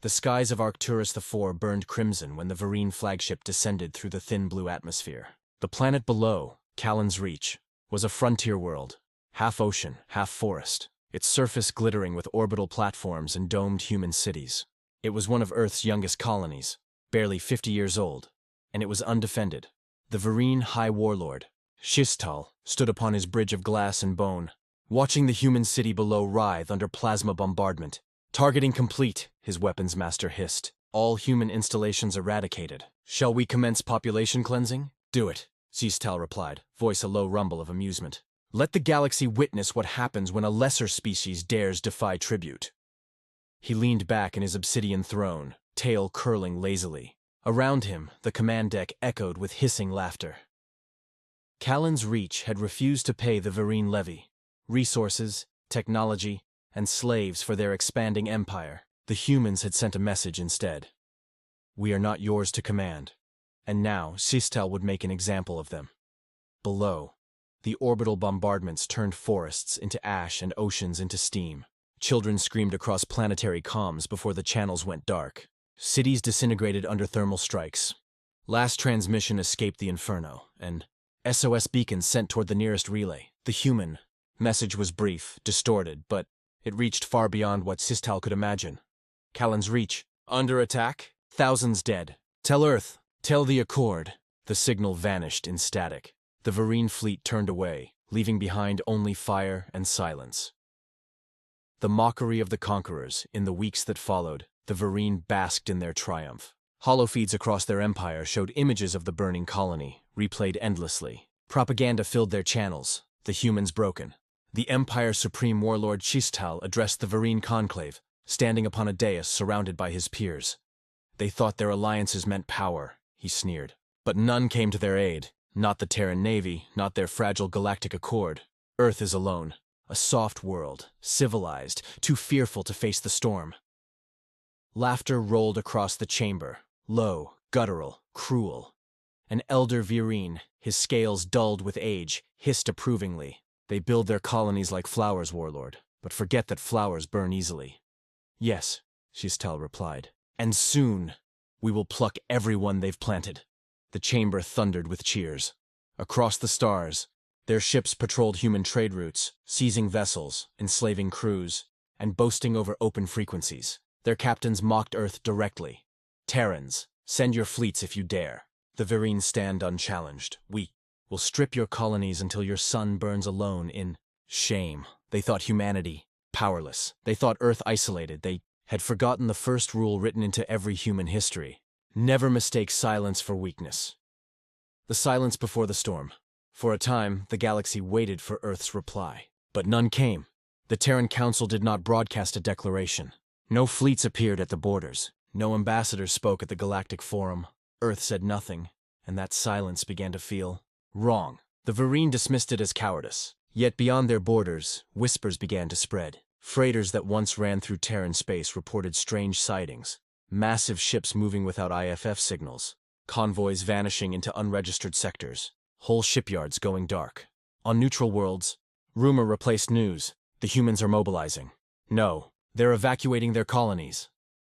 The skies of Arcturus IV burned crimson when the Varine flagship descended through the thin blue atmosphere. The planet below, Callan's Reach, was a frontier world, half ocean, half forest, its surface glittering with orbital platforms and domed human cities. It was one of Earth's youngest colonies, barely 50 years old, and it was undefended. The Varine High Warlord, Shistal, stood upon his bridge of glass and bone, watching the human city below writhe under plasma bombardment. Targeting complete, his weapons master hissed. All human installations eradicated. Shall we commence population cleansing? Do it, Shistal replied, voice a low rumble of amusement. Let the galaxy witness what happens when a lesser species dares defy tribute. He leaned back in his obsidian throne, tail curling lazily. Around him, the command deck echoed with hissing laughter. Callan's Reach had refused to pay the Varine levy. Resources, technology, and slaves for their expanding empire. The humans had sent a message instead. We are not yours to command. And now, Shistal would make an example of them. Below, the orbital bombardments turned forests into ash and oceans into steam. Children screamed across planetary comms before the channels went dark. Cities disintegrated under thermal strikes. Last transmission escaped the inferno, and SOS beacons sent toward the nearest relay. The human message was brief, distorted, but it reached far beyond what Shistal could imagine. Callan's Reach, under attack, thousands dead. Tell Earth, tell the Accord. The signal vanished in static. The Varine fleet turned away, leaving behind only fire and silence. The mockery of the conquerors, in the weeks that followed, the Varine basked in their triumph. Holofeeds across their empire showed images of the burning colony, replayed endlessly. Propaganda filled their channels, the humans broken. The Empire's supreme warlord Shistal addressed the Varine conclave, standing upon a dais surrounded by his peers. They thought their alliances meant power, he sneered. But none came to their aid, not the Terran Navy, not their fragile galactic accord. Earth is alone, a soft world, civilized, too fearful to face the storm. Laughter rolled across the chamber, low, guttural, cruel. An elder Varine, his scales dulled with age, hissed approvingly. They build their colonies like flowers, warlord, but forget that flowers burn easily. Yes, Shistal replied. And soon, we will pluck everyone they've planted. The chamber thundered with cheers. Across the stars, their ships patrolled human trade routes, seizing vessels, enslaving crews, and boasting over open frequencies. Their captains mocked Earth directly. Terrans, send your fleets if you dare. The Varine stand unchallenged. We will strip your colonies until your sun burns alone in shame. They thought humanity powerless. They thought Earth isolated. They had forgotten the first rule written into every human history. Never mistake silence for weakness. The silence before the storm. For a time, the galaxy waited for Earth's reply. But none came. The Terran Council did not broadcast a declaration. No fleets appeared at the borders. No ambassadors spoke at the Galactic Forum. Earth said nothing, and that silence began to feel wrong. The Varine dismissed it as cowardice. Yet beyond their borders, whispers began to spread. Freighters that once ran through Terran space reported strange sightings. Massive ships moving without IFF signals. Convoys vanishing into unregistered sectors. Whole shipyards going dark. On neutral worlds, rumor replaced news. The humans are mobilizing. No, they're evacuating their colonies.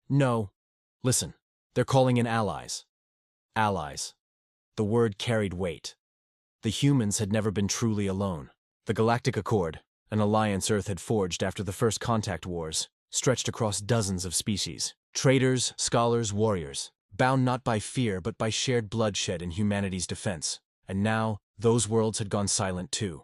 No. Listen, they're calling in allies. Allies. The word carried weight. The humans had never been truly alone. The Galactic Accord, an alliance Earth had forged after the first contact wars, stretched across dozens of species. Traders, scholars, warriors, bound not by fear but by shared bloodshed in humanity's defense. And now, those worlds had gone silent too.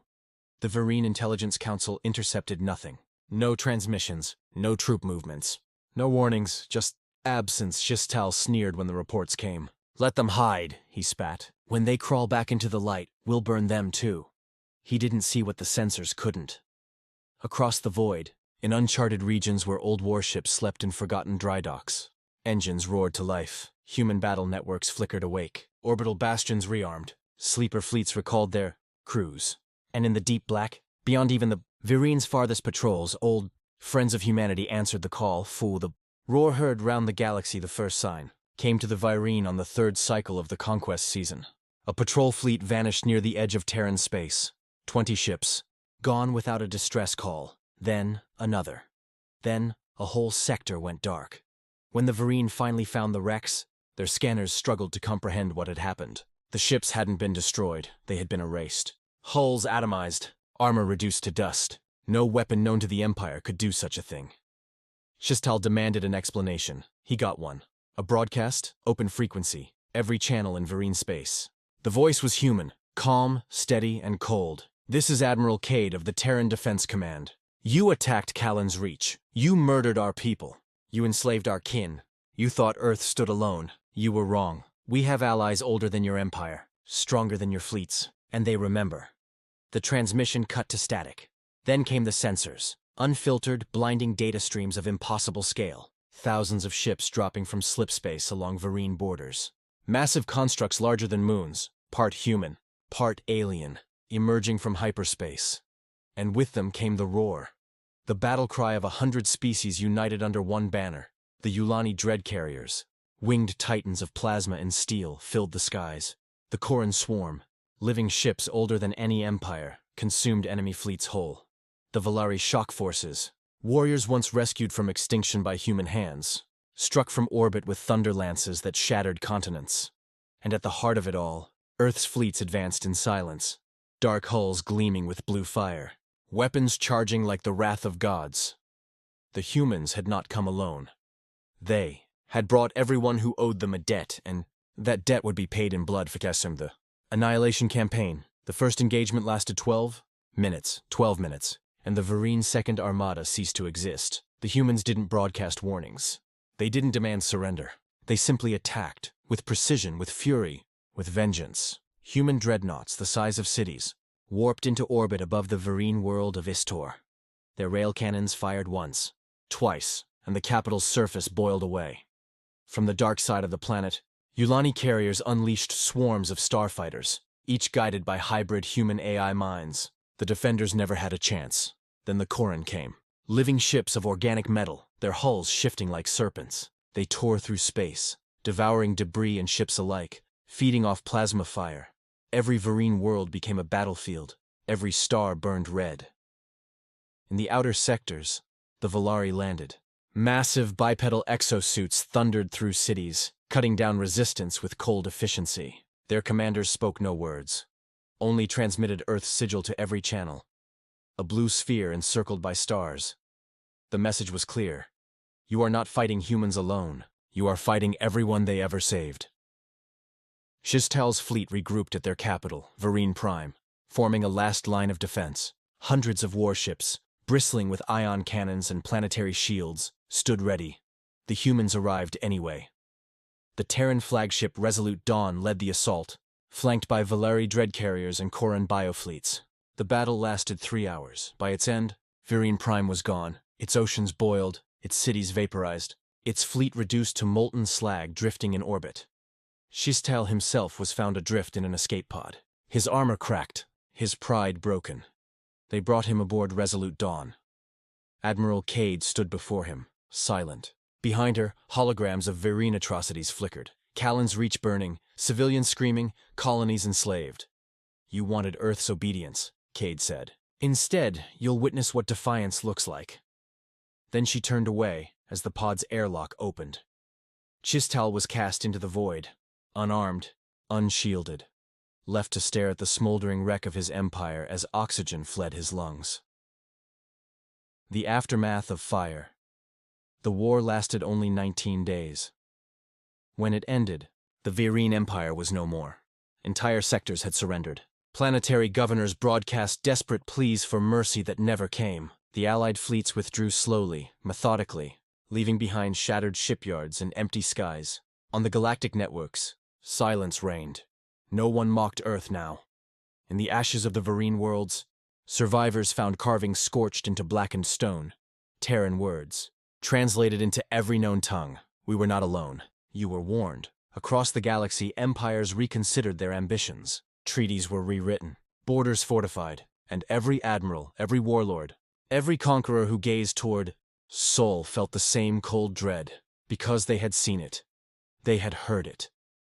The Varine Intelligence Council intercepted nothing. No transmissions, no troop movements. No warnings, just absence. Shistal sneered when the reports came. Let them hide, he spat. When they crawl back into the light, we'll burn them too. He didn't see what the sensors couldn't. Across the void, in uncharted regions where old warships slept in forgotten dry docks, engines roared to life, human battle networks flickered awake, orbital bastions rearmed, sleeper fleets recalled their crews. And in the deep black, beyond even the Varine's farthest patrols, old friends of humanity answered the call. Fool, the roar heard round the galaxy. The first sign came to the Varine on the third cycle of the conquest season. A patrol fleet vanished near the edge of Terran space. 20 ships, gone without a distress call. Then another. Then a whole sector went dark. When the Varine finally found the wrecks, their scanners struggled to comprehend what had happened. The ships hadn't been destroyed, they had been erased. Hulls atomized, armor reduced to dust. No weapon known to the Empire could do such a thing. Shistal demanded an explanation. He got one. A broadcast, open frequency, every channel in Varine space. The voice was human, calm, steady, and cold. "This is Admiral Cade of the Terran Defense Command. You attacked Callan's Reach. You murdered our people. You enslaved our kin. You thought Earth stood alone. You were wrong. We have allies older than your empire, stronger than your fleets, and they remember." The transmission cut to static. Then came the sensors, unfiltered, blinding data streams of impossible scale. Thousands of ships dropping from slipspace along Varine borders. Massive constructs larger than moons, part human, part alien, emerging from hyperspace. And with them came the roar. The battle cry of 100 species united under one banner. The Yulani dread carriers, winged titans of plasma and steel, filled the skies. The Koran swarm, living ships older than any empire, consumed enemy fleets whole. The Valari shock forces, warriors once rescued from extinction by human hands, struck from orbit with thunder lances that shattered continents. And at the heart of it all, Earth's fleets advanced in silence, dark hulls gleaming with blue fire, weapons charging like the wrath of gods. The humans had not come alone. They had brought everyone who owed them a debt, and that debt would be paid in blood for Kessim. The Annihilation Campaign. The first engagement lasted 12 minutes, and the Varine Second Armada ceased to exist. The humans didn't broadcast warnings. They didn't demand surrender. They simply attacked, with precision, with fury, with vengeance. Human dreadnoughts, the size of cities, warped into orbit above the Varine world of Istor. Their rail cannons fired once, twice, and the capital's surface boiled away. From the dark side of the planet, Yulani carriers unleashed swarms of starfighters, each guided by hybrid human-AI minds. The defenders never had a chance. Then the Koran came. Living ships of organic metal, their hulls shifting like serpents. They tore through space, devouring debris and ships alike, feeding off plasma fire. Every Varine world became a battlefield. Every star burned red. In the outer sectors, the Valari landed. Massive bipedal exosuits thundered through cities, cutting down resistance with cold efficiency. Their commanders spoke no words, only transmitted Earth's sigil to every channel. A blue sphere encircled by stars. The message was clear. You are not fighting humans alone. You are fighting everyone they ever saved. Shistal's fleet regrouped at their capital, Varine Prime, forming a last line of defense. Hundreds of warships, bristling with ion cannons and planetary shields, stood ready. The humans arrived anyway. The Terran flagship Resolute Dawn led the assault, flanked by Valari dread carriers and Koran biofleets. The battle lasted 3 hours. By its end, Varine Prime was gone, its oceans boiled, its cities vaporized, its fleet reduced to molten slag drifting in orbit. Shistal himself was found adrift in an escape pod, his armor cracked, his pride broken. They brought him aboard Resolute Dawn. Admiral Cade stood before him, silent. Behind her, holograms of Varine atrocities flickered. Callan's Reach burning, civilians screaming, colonies enslaved. "You wanted Earth's obedience," Cade said. "Instead, you'll witness what defiance looks like." Then she turned away as the pod's airlock opened. Shistal was cast into the void, unarmed, unshielded, left to stare at the smoldering wreck of his empire as oxygen fled his lungs. The aftermath of fire. The war lasted only 19 days. When it ended, the Varine Empire was no more. Entire sectors had surrendered. Planetary governors broadcast desperate pleas for mercy that never came. The Allied fleets withdrew slowly, methodically, leaving behind shattered shipyards and empty skies. On the galactic networks, silence reigned. No one mocked Earth now. In the ashes of the Varine worlds, survivors found carvings scorched into blackened stone. Terran words, translated into every known tongue. "We were not alone. You were warned." Across the galaxy, empires reconsidered their ambitions. Treaties were rewritten, borders fortified, and every admiral, every warlord, every conqueror who gazed toward Sol felt the same cold dread, because they had seen it. They had heard it.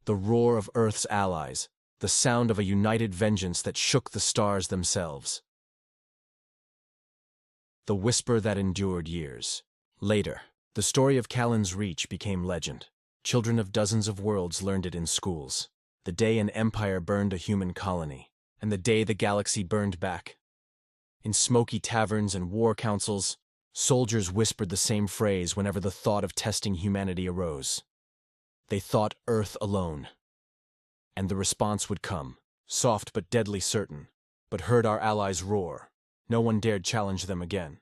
The roar of Earth's allies, the sound of a united vengeance that shook the stars themselves. The whisper that endured years. Later, The story of Callan's Reach became legend. Children of dozens of worlds learned it in schools. The day an empire burned a human colony, and the day the galaxy burned back. In smoky taverns and war councils, soldiers whispered the same phrase whenever the thought of testing humanity arose. They thought Earth alone. And the response would come, soft but deadly certain, but heard our allies roar. No one dared challenge them again.